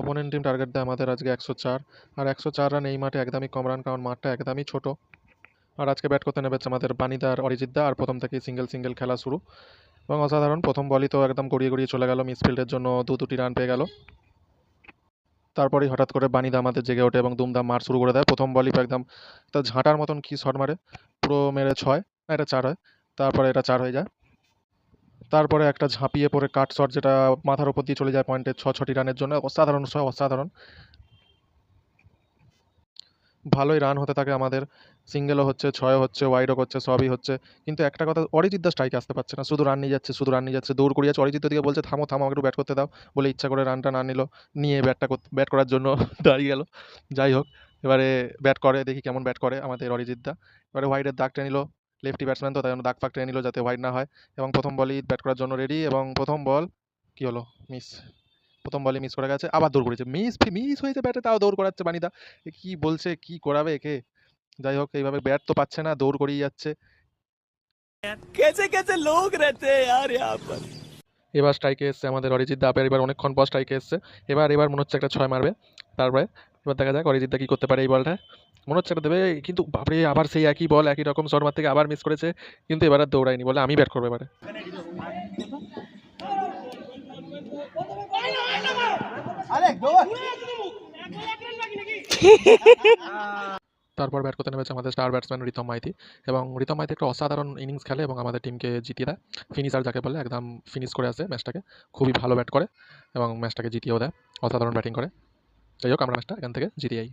Opponent team target দেয় আমাদের আজকে 104, আর 104 রান এই মাঠে একদমই কম রান, কারণ মাঠটা একদমই ছোট। আর আজকে ব্যাট করতে নেমেছে আমাদের বানিদা আর অরিজিৎ দা, আর প্রথম থেকেই সিঙ্গেল সিঙ্গেল খেলা শুরু এবং অসাধারণ। প্রথম বলই তো একদম গড়িয়ে গড়িয়ে চলে গেল, মিসফিল্ডের জন্য দুটি রান পেয়ে গেল। তারপরেই হঠাৎ করে বানিদা আমাদের জেগে ওঠে এবং দুমদাম মার শুরু করে দেয়। প্রথম বলই একদম একটা ঝাঁটার মতন কি শট মারে, পুরো মেরে 6 না এটা 4 হয়, তারপরে এটা 4 হয়ে যায়। তারপরে একটা ঝাঁপিয়ে পড়ে কাট শট, যেটা মাথার উপর দিয়ে চলে যায় পয়েন্টে 6টি রানের জন্য। অসাধারণ ছয়, অসাধারণ। ভালোই রান হতে থাকে আমাদের, সিঙ্গেলও হচ্ছে, ছয়ও হচ্ছে, ওয়াইডও করছে, সবই হচ্ছে। কিন্তু একটা কথা, অরিজিৎ দা স্ট্রাইকে আসতে পারছে না, শুধু রান নিয়ে যাচ্ছে, শুধু রান নিয়ে যাচ্ছে, দৌড় করিয়ে যাচ্ছে। অরিজিৎ দিকে বলছে থামো থামো, আমাকে একটু ব্যাট করতে দাও, বলে ইচ্ছা করে রানটা না নিল, নিয়ে ব্যাট করার জন্য দাঁড়িয়ে গেল। যাই হোক, এবারে ব্যাট করে, দেখি কেমন ব্যাট করে আমাদের অরিজিৎ দা। এবারে হোয়াইটের দাগ টেনে নিল, লেফটি ব্যাটসম্যান তো তাই জন্য দাগ ফাগ টেনে নিল যাতে হোয়াইট না হয়, এবং প্রথম বলই ব্যাট করার জন্য রেডি, এবং প্রথম বল কি হলো, মিস। প্রথম বলে মিস করে গেছে, আবার দৌড় করেছে, মিস মিস হয়েছে ব্যাটে, তাও দৌড় করাচ্ছে বানিদা। এ কি বলছে, কি করাবে একে। যাই হোক, এইভাবে ব্যাট তো পাচ্ছে না, দৌড় করিয়ে যাচ্ছে। कैसे कैसे लोग रहते हैं यार यहाँ पर। এবার স্ট্রাইকে এসছে আমাদের অরিজিৎ দা, এবার অনেকক্ষণ পর স্ট্রাইকে এসছে। এবার মনে হচ্ছে একটা 6 মারবে। তারপরে এবার দেখা যাক অরিজিৎ দা কি করতে পারে এই বলটায়। মনে হচ্ছে এটা দেবে, কিন্তু বাপরে আবার সেই একই বল, একই রকম শট মারতে গিয়ে আবার মিস করেছে। কিন্তু এবার আর দৌড়ায়নি, বলে আমি ব্যাট করবো এবারে। তারপর ব্যাট করতে নেমেছে আমাদের স্টার ব্যাটসম্যান রিতম মাইতি, এবং রিতম মাইতি একটা অসাধারণ ইনিংস খেলে এবং আমাদের টিমকে জিতিয়ে দেয়। ফিনিশার যাকে বলে, একদম ফিনিশ করে আসে ম্যাচটাকে, খুবই ভালো ব্যাট করে এবং ম্যাচটাকে জিতিয়েও দেয়, অসাধারণ ব্যাটিং করে। যাই হোক, আমরা ম্যাচটা এখান থেকে জিতে যাই।